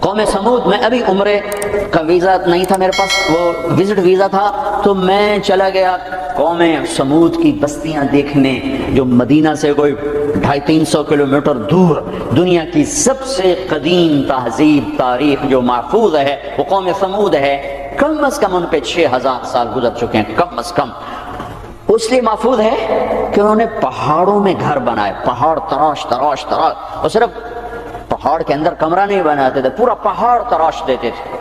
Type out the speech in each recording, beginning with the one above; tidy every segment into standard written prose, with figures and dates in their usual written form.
قوم سمود میں ابھی عمرے کا ویزا نہیں تھا میرے پاس، وہ وزٹ ویزا تھا، تو میں چلا گیا قوم سمود کی بستیاں دیکھنے، جو مدینہ سے کوئی 250-300 کلومیٹر دور دنیا کی سب سے قدیم تہذیب تاریخ جو محفوظ ہے وہ قوم سمود ہے۔ کم از کم ان پہ 6000 سال گزر چکے ہیں، کم از کم۔ اس لیے محفوظ ہے کہ انہوں نے پہاڑوں میں گھر بنائے، پہاڑ تراش تراش تراش، اور صرف پہاڑ کے اندر کمرہ نہیں بناتے تھے، پورا پہاڑ تراش دیتے تھے۔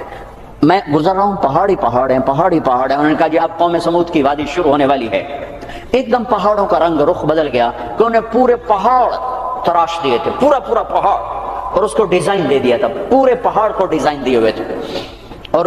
میں گزر رہا ہوں، پہاڑی پہاڑ ہیں، پہاڑی پہاڑ ہیں۔ انہوں نے کہا جی اب قوم سمود کی وادی شروع ہونے والی ہے۔ ایک دم پہاڑوں کا رنگ رخ بدل گیا کہ انہوں نے پورے پہاڑ تراش دیے تھے، پورا پورا پہاڑ، اور اس کو ڈیزائن دے دیا تھا، پورے پہاڑ کو ڈیزائن دیے ہوئے تھے۔ اور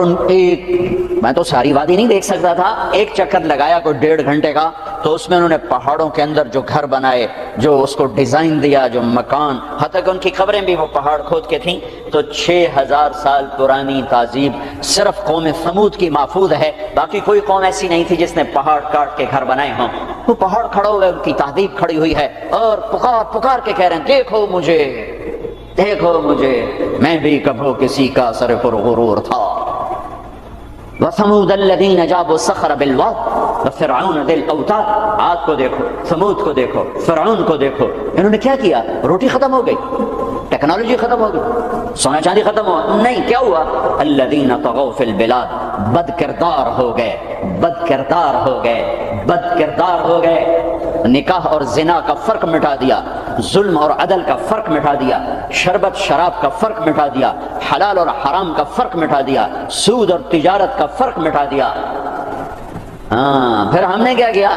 میں تو ساری وادی نہیں دیکھ سکتا تھا، ایک چکر لگایا کوئی 1.5 گھنٹے کا، تو اس میں انہوں نے پہاڑوں کے اندر جو گھر بنائے، جو اس کو ڈیزائن دیا، جو مکان، حتیٰ کہ ان کی قبریں بھی وہ پہاڑ کھود کے تھیں۔ تو 6000 سال پرانی تہذیب صرف قوم سمود کی محفوظ ہے، باقی کوئی قوم ایسی نہیں تھی جس نے پہاڑ کاٹ کے گھر بنائے ہوں۔ وہ پہاڑ کھڑا ہوئے، ان کی تہذیب کھڑی ہوئی ہے، اور پکار پکار کے کہہ رہے ہیں دیکھو مجھے، دیکھو مجھے، میں بھی کبھو کسی کا سر پر غرور تھا۔ وَثَمُودَ الَّذِينَ جَابُوا الصَّخْرَ بِالْوَادِ وَفِرْعَوْنَ ذِي الْأَوْتَادِ۔ عاد کو دیکھو، سمود کو دیکھو، فرعون کو دیکھو، انہوں نے کیا کیا؟ روٹی ختم ہو گئی، ٹیکنالوجی ختم ہو گئی، سونا چاندی ختم ہوا، نہیں، کیا ہوا؟ الَّذِينَ طَغَوْا فِي الْبِلَادِ، بد کردار ہو گئے، بد کردار ہو گئے، بد کردار ہو گئے۔ نکاح اور زنا کا فرق مٹا دیا، ظلم اور عدل کا فرق مٹا دیا، شربت شراب کا فرق مٹا دیا، حلال اور حرام کا فرق مٹا دیا، سود اور تجارت کا فرق مٹا دیا۔ پھر ہم نے کیا کیا؟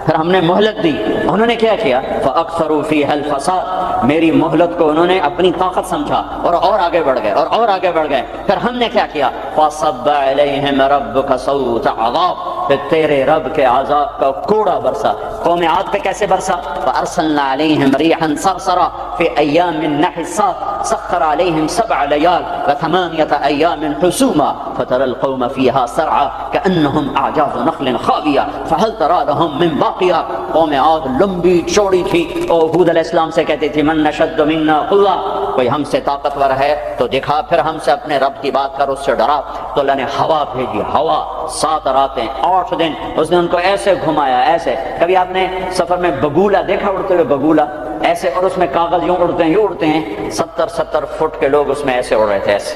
پھر ہم نے مہلت دی، انہوں نے کیا کیا؟ فَأَكْثَرُوا فِيهَا الْفَسَادَ، میری مہلت کو انہوں نے اپنی طاقت سمجھا اور آگے بڑھ گئے، اور آگے بڑھ گئے۔ پھر ہم نے کیا کیا؟ فَصَبَّ عَلَيْهِمْ رَبُّكَ صَوْتَ عَذَابٍ، پھر تیرے رب کے عذاب کا کوڑا برسا۔ قوم عاد پہ کیسے برسا؟ فَأَرْسَلْنَا عَلَيْهِمْ رِيحًا صَرْصَرًا فِي أَيَّامٍ نَحِسَاتٍ سَخَّرَ عَلَيْهِمْ 7 لَيَالٍ و8 أَيَّامٍ حُسُومًا فَتَرَى الْقَوْمَ فِيهَا سَرْعًا كَأَنَّهُمْ أَعْجَازُ نَخْلٍ خَاوِيَةٍ فَهَلْ تَرَى لَهُم مِّن باقِيَةٍ۔ قوم عاد لمبی چوڑی تھی، اور ہود علیہ السلام سے کہتی تھی من نشد منا قوة، کوئی ہم سے طاقتور ہے تو دکھا، پھر ہم سے اپنے رب کی بات کر، اس سے ڈرا۔ تو اللہ نے ہوا بھیجی، ہوا 7 راتیں 8 دن اس نے ان کو ایسے گھمایا، ایسے۔ کبھی آپ نے سفر میں بگولا دیکھا اڑتے ہوئے؟ بگولا ایسے، اور اس میں کاغذ یوں اڑتے ہیں، یوں اڑتے ہیں، 70 فٹ کے لوگ اس میں ایسے اڑ رہے تھے، ایسے،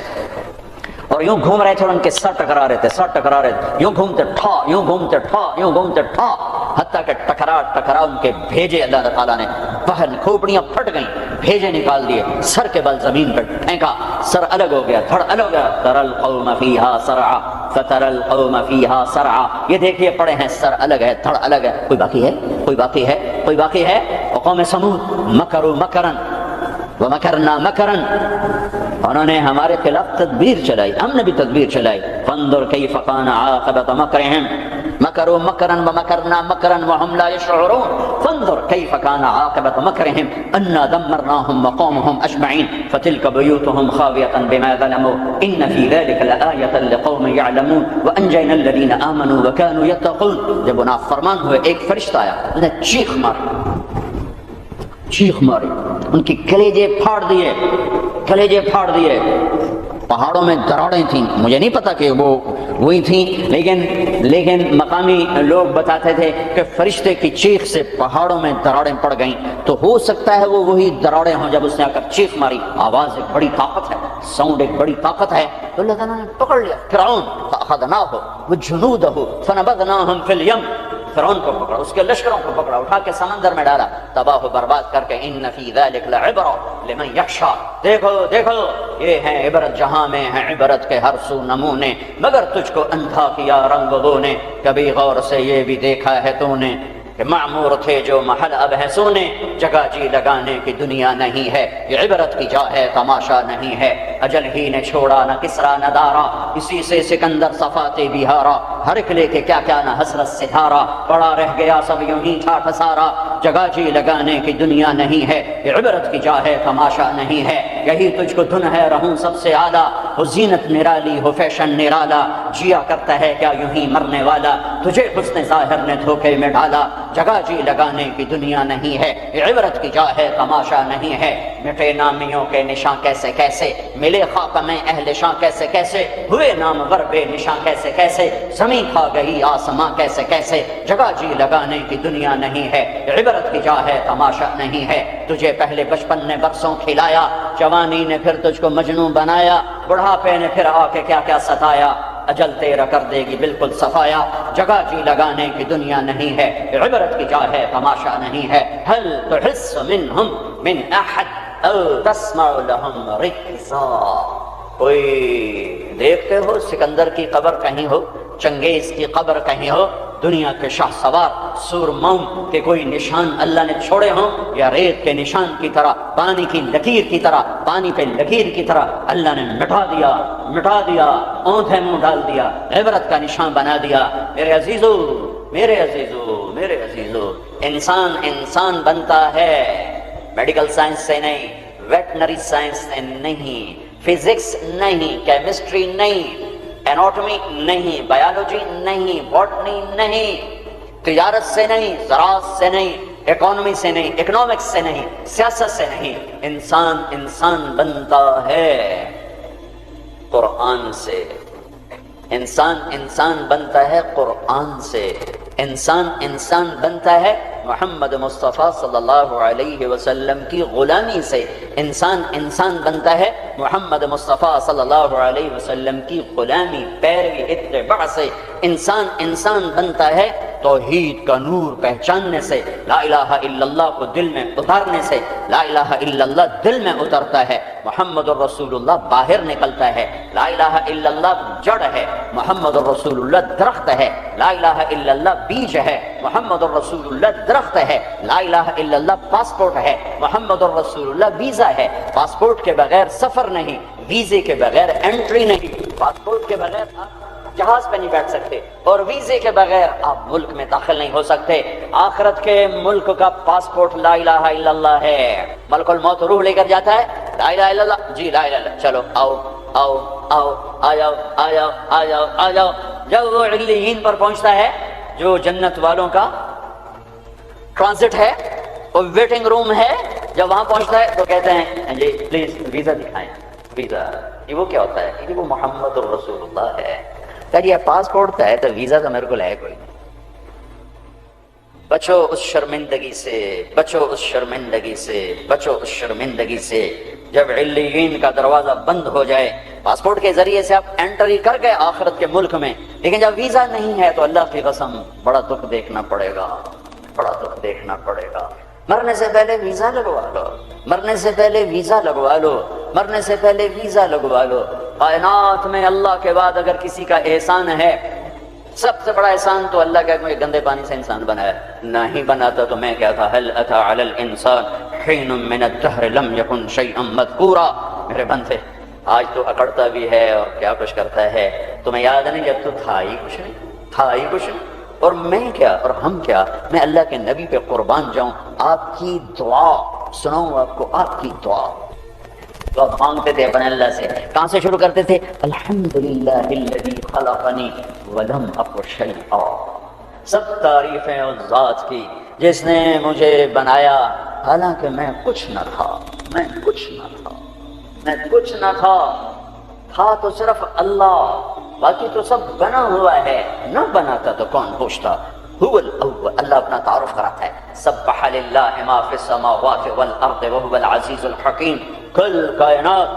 اور یوں گھوم رہے تھے، اور ان کے سر ٹکرا رہے تھے، سر ٹکرا رہے تھے، یوں گھومتے ٹھا، یوں گھومتے ٹھا، یوں گھومتے ٹھا، حتیٰ کہ ٹکرا ان کے بھیجے اللہ تعالیٰ نے باہر، کھوپڑیاں پھٹ گئیں، بھیجے نکال دیے، سر کے بل زمین پر پھینکا، سر الگ ہو گیا، دھڑ الگ ہو گیا۔ تَرَى الْقَوْمَ فِيهَا سَرْعًا فَتَرَى الْقَوْمَ فِيهَا سَرْعًا، یہ دیکھیے پڑے ہیں، سر الگ ہے، دھڑ الگ ہے۔ کوئی باقی ہے؟ کوئی باقی ہے؟ کوئی باقی ہے؟ وقوم سمود مکروا مکرا ومکرنا مکرا، انہوں نے ہمارے خلاف تدبیر چلائی، ہم نے بھی تدبیر چلائی۔ فانظر کیف کان عاقبۃ مکرہم، مکروا مکرا ومکرنا مکرا وهم لا يشعرون، فانظر کیف کان عاقبۃ مکرہم انا دمرناهم وقومهم اجمعین فتلک بیوتهم خاویۃ بما ظلموا ان فی ذلک لآیۃ لقوم یعلمون وانجینا الذین آمنوا وکانوا یتقون۔ جب وہ نافرمان ہوئے، ایک فرشتہ آیا، اس نے چیخ ماری، ان کی کلیجے پھاڑ دیے، کلیجے پھاڑ دیے۔ پہاڑوں میں دراڑیں تھیں، مجھے نہیں پتا کہ وہ وہی تھیں، لیکن مقامی لوگ بتاتے تھے کہ فرشتے کی چیخ سے پہاڑوں میں دراڑیں پڑ گئیں۔ تو ہو سکتا ہے وہ وہی دراڑیں ہوں جب اس نے آ کر چیخ ماری۔ آواز ایک بڑی طاقت ہے، ساؤنڈ ایک بڑی طاقت ہے، تو اللہ تعالیٰ نے پکڑ لیا فرعون، فأخذناہ وجنودہ فنبذناہم فی الیم، فرعون کو پکڑا، اس کے لشکروں کو پکڑا، اٹھا کے سمندر میں ڈالا، تباہ و برباد کر کے۔ ان فی ذلک لعبرۃ لمن یخشی، دیکھو دیکھو، یہ ہے عبرت، جہاں میں ہے عبرت کے ہر سو نمونے، مگر تجھ کو اندھا کیا رنگ بو نے، کبھی غور سے یہ بھی دیکھا ہے تو نے کہ معمور تھے جو محل اب ہے سونے، جگہ جی لگانے کی دنیا نہیں ہے، یہ عبرت کی جا ہے تماشا نہیں ہے۔ اجل ہی نے چھوڑا نہ کسرا نہ دارا، اسی سے سکندر صفاتے بہارا، ہر ایک لے کے کیا کیا نہ حسرت ستارہ، پڑا رہ گیا سب یوں ہی ٹھاٹھ سارا، جگہ جی لگانے کی دنیا نہیں ہے، یہ عبرت کی جا ہے تماشا نہیں ہے۔ یہی تجھ کو دھن ہے رہوں سب سے اعلیٰ، ہو زینت نرالی ہو فیشن نرالا، جیا کرتا ہے کیا یوں ہی مرنے والا، تجھے حسن ظاہر نے دھوکے میں ڈالا، جگہ جی لگانے کی دنیا نہیں ہے، عبرت کی جا ہے تماشا نہیں ہے، مٹے نامیوں کے نشاں کیسے کیسے، ملے خاک میں اہل شاں کیسے کیسے، ہوئے نام بے نشاں کیسے کیسے، زمین کھا گئی آسماں کیسے کیسے، جگہ جی لگانے کی دنیا نہیں ہے، عبرت کی جا ہے تماشا نہیں ہے، تجھے پہلے بچپن نے برسوں کھلایا، جوانی نے پھر تجھ کو مجنوں بنایا، بڑھاپے نے پھر آ کے کیا کیا ستایا، اجل تیرا کر دے گی بالکل صفایا، جگہ جی لگانے کی دنیا نہیں ہے، عبرت کی جا ہے تماشا نہیں ہے، هل تحس منہم من احد او تسمع لهم رکزا، کوئی دیکھتے ہو سکندر کی قبر کہیں ہو، چنگیز کی قبر کہیں ہو، دنیا کے شاہ سوار سورماؤں کے کوئی نشان اللہ نے چھوڑے ہوں، یا ریت کے نشان کی طرح، پانی کی لکیر کی طرح، پانی پہ لکیر کی طرح اللہ نے مٹا دیا، اونھے منہ ڈال دیا، عبرت کا نشان بنا دیا۔ میرے عزیزو میرے عزیزو میرے عزیزو، انسان بنتا ہے میڈیکل سائنس سے نہیں، ویٹنری سائنس سے نہیں، فزکس نہیں، کیمسٹری نہیں، ایناٹمی نہیں، بایولوجی نہیں، باٹنی نہیں، تجارت سے نہیں، زراعت سے نہیں، اکانومی سے نہیں، اکنامکس سے نہیں، سیاست سے نہیں، انسان بنتا ہے قرآن سے، انسان بنتا ہے قرآن سے، انسان بنتا ہے محمد مصطفیٰ صلی اللہ علیہ وسلم کی غلامی سے، انسان بنتا ہے محمد مصطفیٰ صلی اللہ علیہ وسلم کی غلامی، پیروی، اتباع سے، انسان بنتا ہے توحید کا نور پہچاننے سے، لا الہ الا اللہ کو دل میں اتارنے سے، لا الہ الا اللہ دل میں اترتا ہے، محمد الرسول اللہ باہر نکلتا ہے، لا الہ الا اللہ جڑ ہے، محمد الرسول اللہ درخت ہے، لا الہ الا اللہ بیج ہے، محمد الرسول اللہ درخت ہے، لا الہ الا اللہ پاسپورٹ ہے، محمد الرسول اللہ ویزا ہے، پاسپورٹ کے بغیر سفر نہیں، ویزے کے بغیر انٹری نہیں، پاسپورٹ کے بغیر آپ جہاز پہ نہیں بیٹھ سکتے، اور ویزے کے بغیر آپ ملک میں داخل نہیں ہو سکتے۔ آخرت کے ملک کا پاسپورٹ لا الہ الا اللہ ہے، ملک الموت روح لے کر جاتا ہے، لا الہ الا اللہ، جی لا الہ الا اللہ، چلو آؤ، جب وہ علیین پر پہنچتا ہے جو جنت والوں کا ٹرانزٹ ہے، وہ ویٹنگ روم ہے، جب وہاں پہنچتا ہے تو کہتے ہیں جی پلیز ویزا دکھائیں، ویزا، یہ وہ کیا ہوتا ہے؟ یہ وہ محمد الرسول اللہ ہے۔ کہ یہ پاسپورٹ ہے تو ویزا تو میرے کو ہے کوئی نہیں۔ بچو اس شرمندگی سے، بچو اس شرمندگی سے، بچو اس شرمندگی سے، جب علیین کا دروازہ بند ہو جائے، پاسپورٹ کے ذریعے سے آپ انٹری کر گئے آخرت کے ملک میں، لیکن جب ویزا نہیں ہے تو اللہ کی قسم بڑا دکھ دیکھنا پڑے گا، بڑا دکھ دیکھنا پڑے گا۔ مرنے سے پہلے ویزا لگوا لو، مرنے سے پہلے ویزا لگوا لو، مرنے سے پہلے ویزا لگوا لو۔ کائنات میں اللہ کے بعد اگر کسی کا احسان ہے، سب سے بڑا احسان تو اللہ کا مجھے گندے پانی سے انسان بنایا، نہیں بناتا تو میں کیا تھا، هل اتى على الانسان حين من الدهر لم يكن شيئا مذكورا۔ میرے بندے آج تو اکڑتا بھی ہے اور کیا کچھ کرتا ہے، تمہیں یاد نہیں جب تو تھا ہی کچھ نہیں، اور میں کیا اور ہم کیا، میں اللہ کے نبی پہ قربان جاؤں۔ آپ کی دعا سناؤں آپ کو، آپ کی دعا تو آپ مانگتے تھے اپنے اللہ سے، کہاں سے شروع کرتے تھے؟ الحمدللہ الذی خلقنی ولم اک شیئا، سب تعریفیں اس ذات کی جس نے مجھے بنایا حالانکہ میں کچھ نہ تھا تو صرف اللہ، باقی تو سب بنا ہوا ہے، نہ بناتا تو کون پوچھتا۔ هو الاول، اللہ اپنا تعارف کراتا ہے، سبح للہ ما فی السماوات والارض وهو العزیز الحکیم۔ کل کائنات،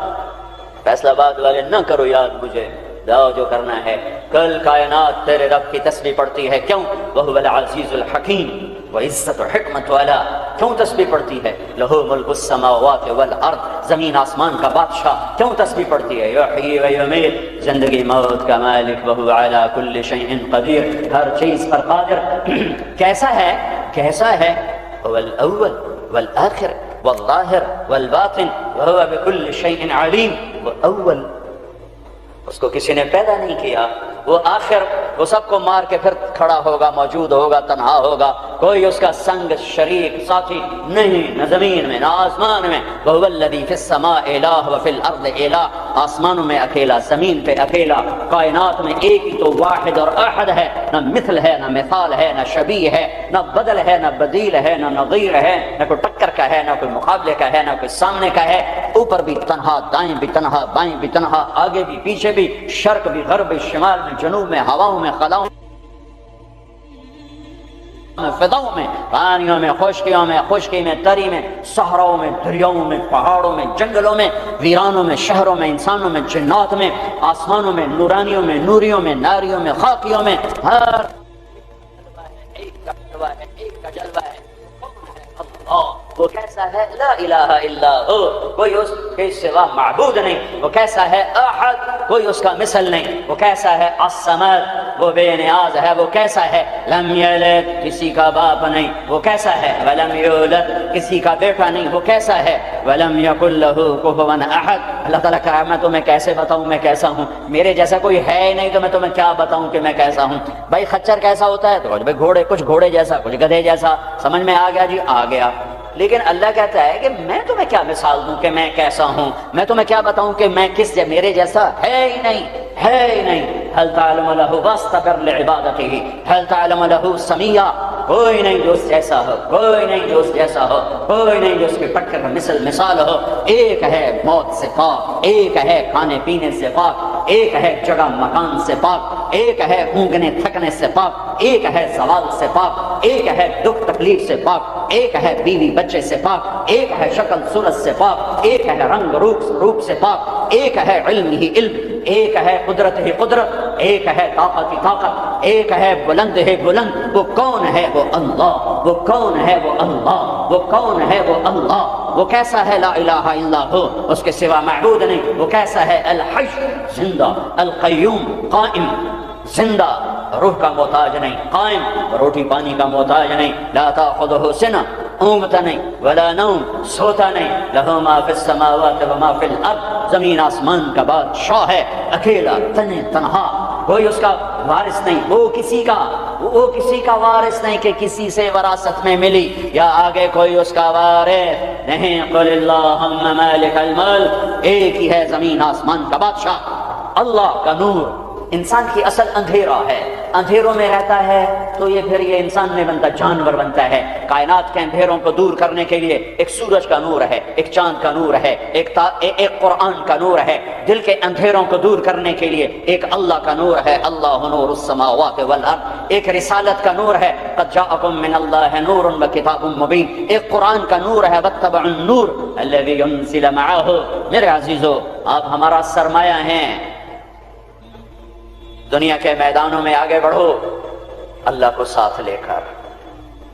فیصلہ آباد والے نہ کرو یاد مجھے، جاؤ جو کرنا ہے، کل کائنات تیرے رب کی تسبیح پڑھتی ہے، کیوں؟ وهو العزیز الحکیم، وہ عزت و حکمت والا، کیوں تسبیح پڑھتی ہے؟ لہو ملک السماوات والارض، زمین آسمان کا بادشاہ، کیوں تسبیح پڑھتی ہے؟ یحیی و یمیت، زندگی موت کا مالک، وہو علی کل شیء قدیر، ہر چیز پر قادر۔ کیسا ہے؟ هو الاول والآخر والظاہر والباطن وهو بكل شیء علیم۔ وہ اول، اس کو کسی نے پیدا نہیں کیا، وہ آخر، وہ سب کو مار کے پھر کھڑا ہوگا، موجود ہوگا، تنہا ہوگا، کوئی اس کا سنگ شریک ساتھی نہیں، نہ زمین میں نہ آسمان میں۔ وَهُوَ الَّذِي فِي السَّمَاءِ إِلَٰهٌ وَفِي الْأَرْضِ إِلَٰهٌ، آسمانوں میں اکیلا، زمین پہ اکیلا، کائنات میں ایک ہی تو واحد اور احد ہے، نہ مثل ہے نہ مثال ہے نہ شبیہ ہے، نہ بدل ہے نہ بدیل ہے نہ نظیر ہے، نہ کوئی ٹکر کا ہے نہ کوئی مقابلے کا ہے نہ کوئی سامنے کا ہے۔ اوپر بھی تنہا، دائیں بھی تنہا، بائیں بھی تنہا، آگے بھی پیچھے بھی، شرق بھی غرب بھی، شمال میں جنوب میں، ہواؤں میں خلاؤں فضاؤں میں، پانیوں میں، خشکیوں میں، خشکی میں، تری میں، صحراؤں میں، دریاؤں میں، پہاڑوں میں، جنگلوں میں، ویرانوں میں، شہروں میں، انسانوں میں، جنات میں، آسمانوں میں، نورانیوں میں، نوریوں میں، ناریوں میں، خاکیوں میں، ہر ایک کا جلوہ ہے، ایک کا جلوہ ہے۔ وہ کیسا ہے؟ لا الہ الا ہو، کوئی اس کے سوا معبود نہیں۔ وہ کیسا ہے؟ احد، کوئی اس کا مثل نہیں۔ وہ کیسا ہے؟ الصمد، وہ بے نیاز ہے۔ وہ کیسا ہے؟ لم یلد، کسی کا باپ نہیں۔ وہ کیسا ہے؟ ولم یولد، کسی کا بیٹا نہیں۔ وہ کیسا ہے؟ ولم یکن لہ کفوا احد۔ اللہ تعالیٰ کہا میں تمہیں کیسے بتاؤں میں کیسا ہوں؟ میرے جیسا کوئی ہے ہی نہیں تو میں تمہیں کیا بتاؤں کہ میں کیسا ہوں؟ بھائی خچر کیسا ہوتا ہے؟ تو بھائی گھوڑے، کچھ گھوڑے جیسا، کچھ گدھے جیسا۔ سمجھ میں آ گیا جی؟ آ گیا۔ لیکن اللہ کہتا ہے کہ میں تمہیں کیا مثال دوں کہ میں کیسا ہوں؟ میں تمہیں کیا بتاؤں کہ میں کس میرے جیسا ہے ہی نہیں، ہے ہی نہیں۔ هل تعلم له واستبر لعبادته، هل تعلم له سميا، کوئی نہیں جو اس جیسا ہو، کوئی نہیں جو اس جیسا ہو، کوئی نہیں جو اس کے ٹکر مثال ہو۔ ایک ہے موت سے پاک، ایک ہے کھانے پینے سے پاک، ایک ہے جگہ مکان سے پاک، ایک ہے اونگنے تھکنے سے پاک، ایک ہے زوال سے پاک، ایک ہے دکھ تکلیف سے پاک، ایک ہے بیوی بچے سے پاک، ایک ہے شکل صورت سے پاک، ایک ہے رنگ روپ سے پاک، ایک ہے علم ہی علم، ایک ہے قدرت ہی قدرت، ایک ہے طاقت ہی طاقت، ایک ہے بلند ہے بلند۔ وہ کون ہے؟ وہ اللہ۔ وہ کون ہے؟ وہ اللہ۔ وہ کون ہے؟ وہ اللہ۔ وہ کیسا ہے؟ لا الہ الا ہو، اس کے سوا معبود نہیں۔ وہ کیسا ہے؟ الحی، زندہ، القیوم، قائم، زندہ، روح کا محتاج نہیں، قائم، روٹی پانی کا محتاج نہیں، لا تاخذہ سنہ، اونگتا نہیں، ولا نوم، سوتا نہیں، لہ ما فی السماوات و ما فی الارض، زمین آسمان کا بادشاہ ہے، اکیلا، تنہا، کوئی اس کا وارث نہیں۔ وہ کسی کا وارث نہیں کہ کسی سے وراثت میں ملی، یا آگے کوئی اس کا وارث نہیں۔ قل اللہم مالک الملک، ایک ہی ہے زمین آسمان کا بادشاہ، اللہ کا نور۔ انسان کی اصل اندھیرا ہے، اندھیروں میں رہتا ہے تو یہ پھر یہ انسان میں بنتا، جانور بنتا ہے۔ کائنات کے اندھیروں کو دور کرنے کے لیے ایک سورج کا نور ہے، ایک چاند کا نور ہے، ایک قرآن کا نور ہے۔ دل کے اندھیروں کو دور کرنے کے لیے ایک اللہ کا نور ہے، اللہ نور السماوات والارض۔ ایک رسالت کا نور ہے، قد جاءکم من اللہ نور وکتاب مبین۔ ایک قرآن کا نور ہے، واتبعوا النور الذی انزل معہ۔ میرے عزیزو، آپ ہمارا سرمایہ ہیں۔ دنیا کے میدانوں میں آگے بڑھو اللہ کو ساتھ لے کر،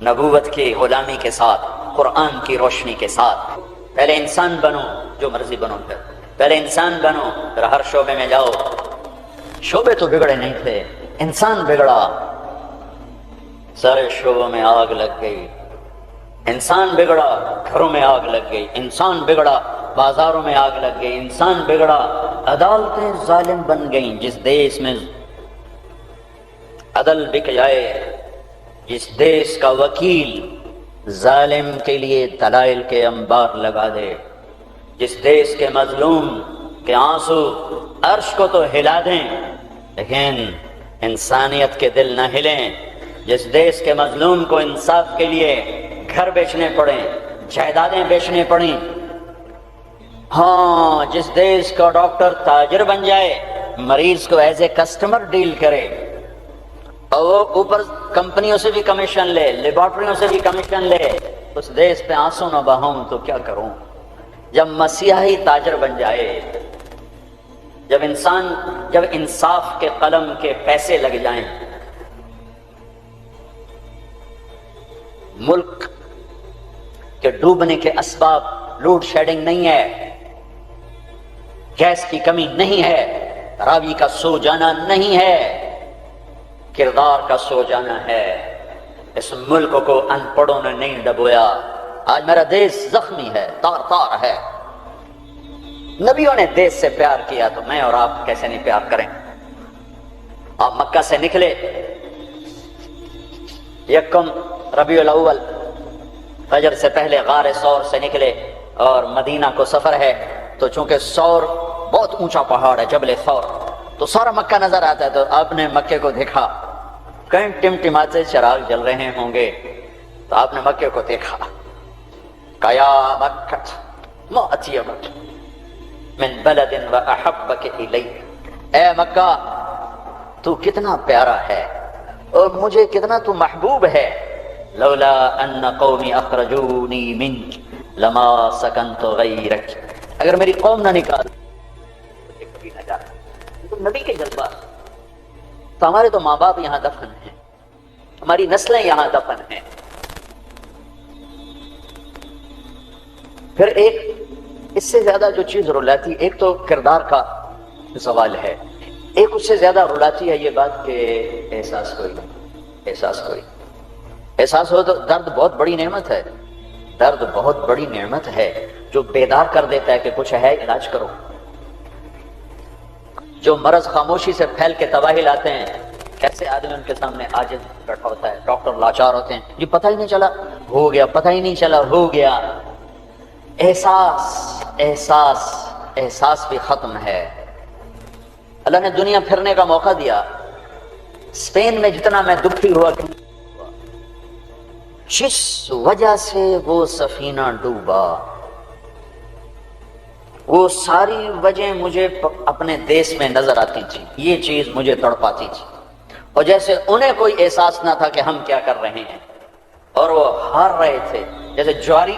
نبوت کی غلامی کے ساتھ، قرآن کی روشنی کے ساتھ۔ پہلے انسان بنو، جو مرضی بنو، پہلے انسان بنو، پھر ہر شعبے میں جاؤ۔ شعبے تو بگڑے نہیں تھے، انسان بگڑا، سارے شعبوں میں آگ لگ گئی۔ انسان بگڑا، گھروں میں آگ لگ گئی۔ انسان بگڑا، بازاروں میں آگ لگ گئی۔ انسان بگڑا، عدالتیں ظالم بن گئیں۔ جس دیش میں عدل بک جائے، جس دیش کا وکیل ظالم کے لیے دلائل کے انبار لگا دے، جس دیش کے مظلوم کے آنسو عرش کو تو ہلا دیں لیکن انسانیت کے دل نہ ہلیں، جس دیش کے مظلوم کو انصاف کے لیے گھر بیچنے پڑیں، جائیدادیں بیچنے پڑیں، ہاں جس دیش کا ڈاکٹر تاجر بن جائے، مریض کو ایز اے کسٹمر ڈیل کرے، اور وہ اوپر کمپنیوں سے بھی کمیشن لے، لیبارٹریوں سے بھی کمیشن لے، اس دیش پہ آنسو نہ بہاؤں تو کیا کروں؟ جب مسیحی تاجر بن جائے، جب انصاف کے قلم کے پیسے لگ جائیں، ملک کے ڈوبنے کے اسباب لوڈ شیڈنگ نہیں ہے، گیس کی کمی نہیں ہے، راوی کا سو جانا نہیں ہے، کردار کا سو جانا ہے۔ اس ملک کو ان پڑھوں نے نہیں ڈبویا۔ آج میرا دیش زخمی ہے، تار تار ہے۔ نبیوں نے دیش سے پیار کیا تو میں اور آپ کیسے نہیں پیار کریں؟ آپ مکہ سے نکلے، یکم ربیع الاول فجر سے پہلے غار ثور سے نکلے اور مدینہ کو سفر ہے، تو چونکہ ثور بہت اونچا پہاڑ ہے، جبل ثور، تو سارا مکہ نظر آتا ہے، تو آپ نے مکے کو دیکھا، کہیں ٹمٹماتے چراغ جل رہے ہوں گے، تو آپ نے مکے کو دیکھا، کہا یا مکہ ما اطیبک من بلد واحبک الی، اے مکہ تو کتنا پیارا ہے اور مجھے کتنا تو محبوب ہے، لولا ان قومی اخرجونی منک لما سکنت غیرک، اگر میری قوم نہ نکال مجھے کبھی نہ جانا۔ تو نبی کے جذبات، تو ہمارے تو ماں باپ یہاں دفن ہیں، ہماری نسلیں یہاں دفن ہیں۔ پھر ایک اس سے زیادہ جو چیز رلاتی، ایک تو کردار کا سوال ہے، ایک اس سے زیادہ رلاتی ہے یہ بات کہ احساس کوئی احساس ہو تو درد بہت بڑی نعمت ہے، درد بہت بڑی نعمت ہے جو بیدار کر دیتا ہے کہ کچھ ہے، علاج کرو۔ جو مرض خاموشی سے پھیل کے تباہی لاتے ہیں، کیسے آدمی ان کے سامنے عاجز بیٹھا ہوتا ہے، ڈاکٹر لاچار ہوتے ہیں، جی پتہ ہی نہیں چلا ہو گیا، پتہ ہی نہیں چلا ہو گیا۔ احساس بھی ختم ہے۔ اللہ نے دنیا پھرنے کا موقع دیا، اسپین میں جتنا میں دکھی ہوا، جس وجہ سے وہ سفینہ ڈوبا، وہ ساری وجہ مجھے اپنے دیس میں نظر آتی تھی، یہ چیز مجھے تڑپاتی تھی، اور جیسے انہیں کوئی احساس نہ تھا کہ ہم کیا کر رہے ہیں، اور وہ ہار رہے تھے، جیسے جواری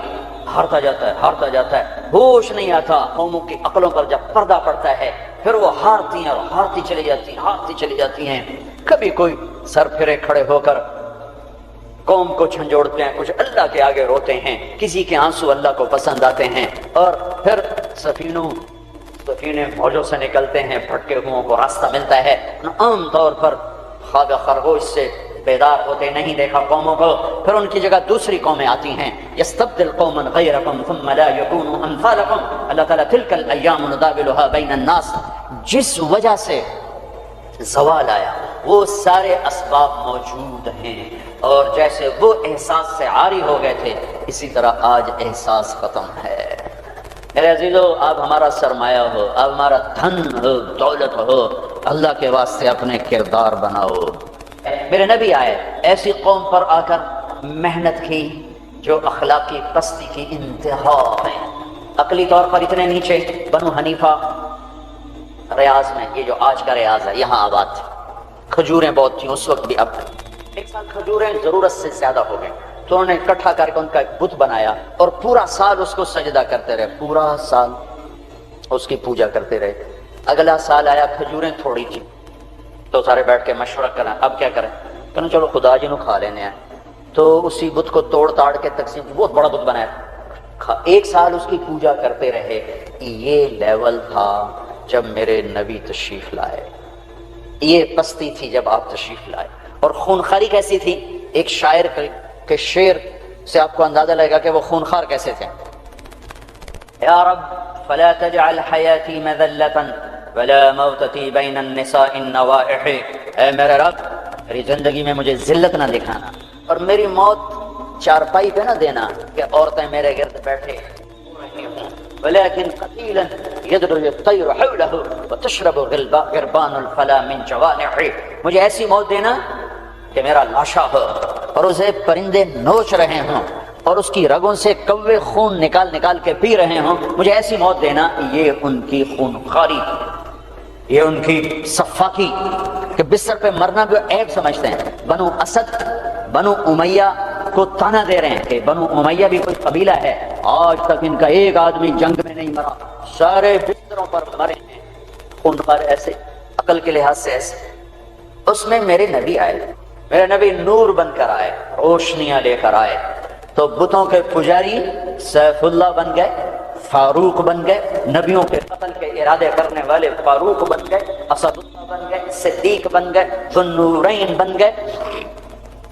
ہارتا جاتا ہے، ہوش نہیں آتا قوموں کی عقلوں پر جب پردہ پڑتا ہے، پھر وہ ہارتی ہیں اور ہارتی چلی جاتی ہیں۔ کبھی کوئی سر پھرے کھڑے ہو کر قوم کو جھنجھوڑتے ہیں، کچھ اللہ کے آگے روتے ہیں، کسی کے آنسو اللہ کو پسند آتے ہیں، اور پھر سفینے موجوں سے نکلتے ہیں، بھٹکے ہوں کو راستہ ملتا ہے۔ عام طور پر خواب خرگوش سے بیدار ہوتے نہیں دیکھا قوموں کو، پھر ان کی جگہ دوسری قومیں آتی ہیں، یستبدل قوما غیرکم ثم لا یکونوا امثالکم، اللہ تعالیٰ تلک الایام نداولها بین الناس، جس وجہ سے زوال آیا وہ سارے اسباب موجود ہیں، اور جیسے وہ احساس سے عاری ہو گئے تھے، اسی طرح آج احساس ختم ہے۔ میرے عزیزو، آپ ہمارا سرمایہ ہو، آپ ہمارا دھن ہو، دولت ہو، اللہ کے واسطے اپنے کردار بناؤ۔ میرے نبی آئے ایسی قوم پر آ کر محنت کی جو اخلاقی پستی کی انتہا ہے، عقلی طور پر اتنے نیچے۔ بنو حنیفہ ریاض میں، یہ جو آج کا ریاض ہے، یہاں آباد تھی، کھجوریں بہت تھیں اس وقت بھی، اب ایک سال کھجوریں ضرورت سے زیادہ ہو گئیں، تو انہوں نے اکٹھا کر کے ان کا ایک بت بنایا، اور پورا سال اس کو سجدہ کرتے رہے، پورا سال اس کی پوجا کرتے رہے۔ اگلا سال آیا، کھجوریں تھوڑی تھی، تو سارے بیٹھ کے مشورہ کریں اب کیا کریں، کہنا چلو خدا جی نو کھا لینے ہیں، تو اسی بت کو توڑ تاڑ کے تقسیم، بہت بڑا بت بنایا، ایک سال اس کی پوجا کرتے رہے۔ یہ لیول تھا جب میرے نبی تشریف لائے، یہ پستی تھی جب آپ تشریف لائے۔ اور خونخاری کیسی تھی، ایک شاعر کے شعر سے آپ کو اندازہ لگے گا کہ وہ خونخوار کیسے تھے۔ یا رب فلا تجعل حیاتی مذلتا ولا موتتی بین النساء النوائح، اے میرے رب میری زندگی میں مجھے ذلت نہ دکھانا، اور میری موت چارپائی پہ نہ دینا کہ عورتیں میرے گرد بیٹھے، ولكن قتيلا يدرج الطير حوله وتشرب غربان الفلا من جوانحه، مجھے ایسی موت دینا کہ میرا لاشا ہو اور اسے پرندے نوچ رہے ہوں اور اس کی رگوں سے کوے خون نکال نکال کے پی رہے ہوں، مجھے ایسی موت دینا۔ یہ ان کی خونخواری، یہ ان کی صفاقی کہ بستر پہ مرنا بھی عیب سمجھتے ہیں۔ بنو اسد، بنو امیہ کو تانا دے رہے ہیں کہ بنو امیہ بھی کوئی قبیلہ ہے، آج تک ان کا ایک آدمی جنگ میں نہیں مرا، سارے بستروں پر مرے ہیں، خونخوار ایسے، عقل کے لحاظ سے ایسے۔ اس میں میرے نبی آئے، میرے نبی نور بن کر آئے، روشنیاں لے کر آئے، تو بتوں کے پجاری سیف اللہ بن گئے، فاروق بن گئے، نبیوں کے قتل کے ارادے کرنے والے فاروق بن گئے، اسد اللہ بن گئے، صدیق بن گئے، ذو النورین بن گئے۔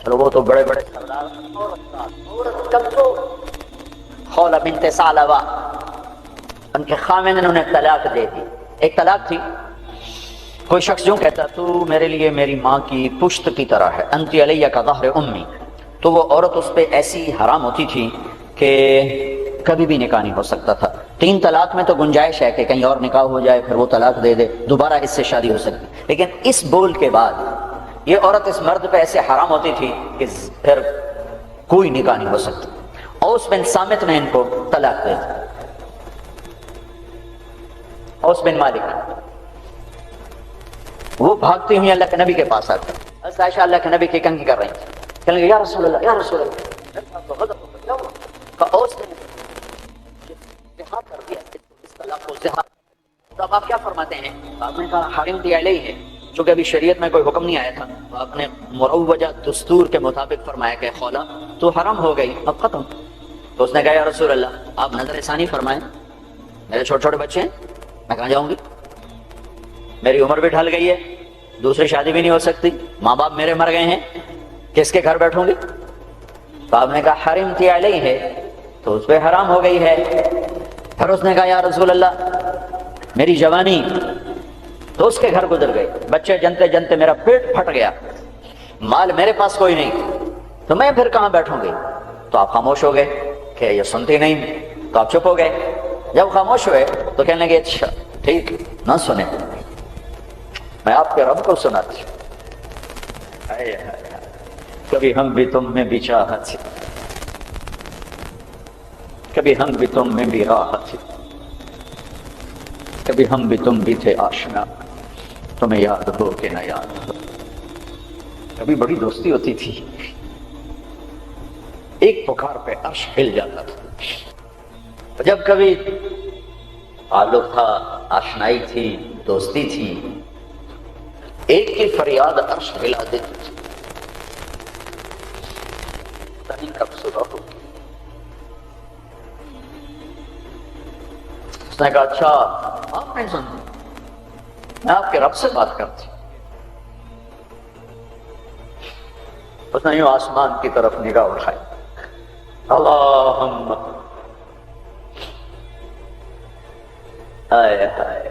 چلو وہ تو بڑے بڑے سردار، عورت کب تو خولہ بنت ثعلبہ، ان کے خاوند نے انہیں طلاق دے دی۔ ایک طلاق تھی، کوئی شخص یوں کہتا تو میرے لیے میری ماں کی پشت کی طرح ہے، انت علیہ کا ظہر امی، تو وہ عورت اس پہ ایسی حرام ہوتی تھی کہ کبھی بھی نکاح نہیں ہو سکتا تھا. 3 طلاق میں تو گنجائش ہے کہ کہیں اور نکاح ہو جائے پھر وہ طلاق دے دے, دوبارہ اس سے شادی ہو سکتی, لیکن اس بول کے بعد یہ عورت اس مرد پہ ایسے حرام ہوتی تھی کہ پھر کوئی نکاح نہیں ہو سکتا. اوس بن صامت نے ان کو طلاق دے دی. اوس بن مالک وہ بھاگتی ہوئی اللہ کے نبی کے پاس آتے, حضرت عائشہ اللہ کے نبی کی کنگھی کر رہی تھی, کہنے لگے یا رسول اللہ یا رسول اللہ. اوس نے زہار کر دیا اس طلاق کو زہار. تو اب آپ کیا فرماتے ہیں؟ آپ نے کہا حرمت علیہ ہے, چونکہ ابھی شریعت میں کوئی حکم نہیں آیا تھا, تو آپ نے مروجہ دستور کے مطابق فرمایا کہ خولا تو حرام ہو گئی, اب ختم. تو اس نے کہا یا رسول اللہ آپ نظر ثانی فرمائیں, میرے چھوٹے چھوٹے بچے ہیں, میں کہاں جاؤں گی, میری عمر بھی ڈھل گئی ہے, دوسری شادی بھی نہیں ہو سکتی, ماں باپ میرے مر گئے ہیں, کس کے گھر بیٹھوں گی؟ تو آپ نے کہا حرمت علیہ ہے, تو اس پہ حرام ہو گئی ہے. پھر اس نے کہا یا رسول اللہ میری جوانی, تو اس کے گھر گزر گئی, بچے جنتے جنتے میرا پیٹ پھٹ گیا, مال میرے پاس کوئی نہیں, تو میں پھر کہاں بیٹھوں گی؟ تو آپ خاموش ہو گئے کہ یہ سنتی نہیں, تو آپ چپ ہو گئے. جب خاموش ہوئے تو کہنے لگے اچھا ٹھیک نہ سنیں, میں آپ کے رب کو سناتی ہوں. کبھی ہم بھی تم میں بھی چاہت تھی, کبھی ہم بھی تم میں بھی راحت تھی, کبھی ہم بھی تم بھی تھے آشنا, تمہیں یاد ہو کہ نہ یاد ہو. کبھی بڑی دوستی ہوتی تھی, ایک پکار پہ عرش ہل جاتا تھا. جب کبھی تعلق تھا, آشنائی تھی, دوستی تھی, ایک کی فریاد عرش ہلا دیتی تھی. تنی کب صبح ہو, اس نے کہا اچھا آپ نہیں سنتے, میں آپ کے رب سے بات کرتی. اس نے یوں آسمان کی طرف نگاہ اٹھائی, اللہم, ہائے ہائے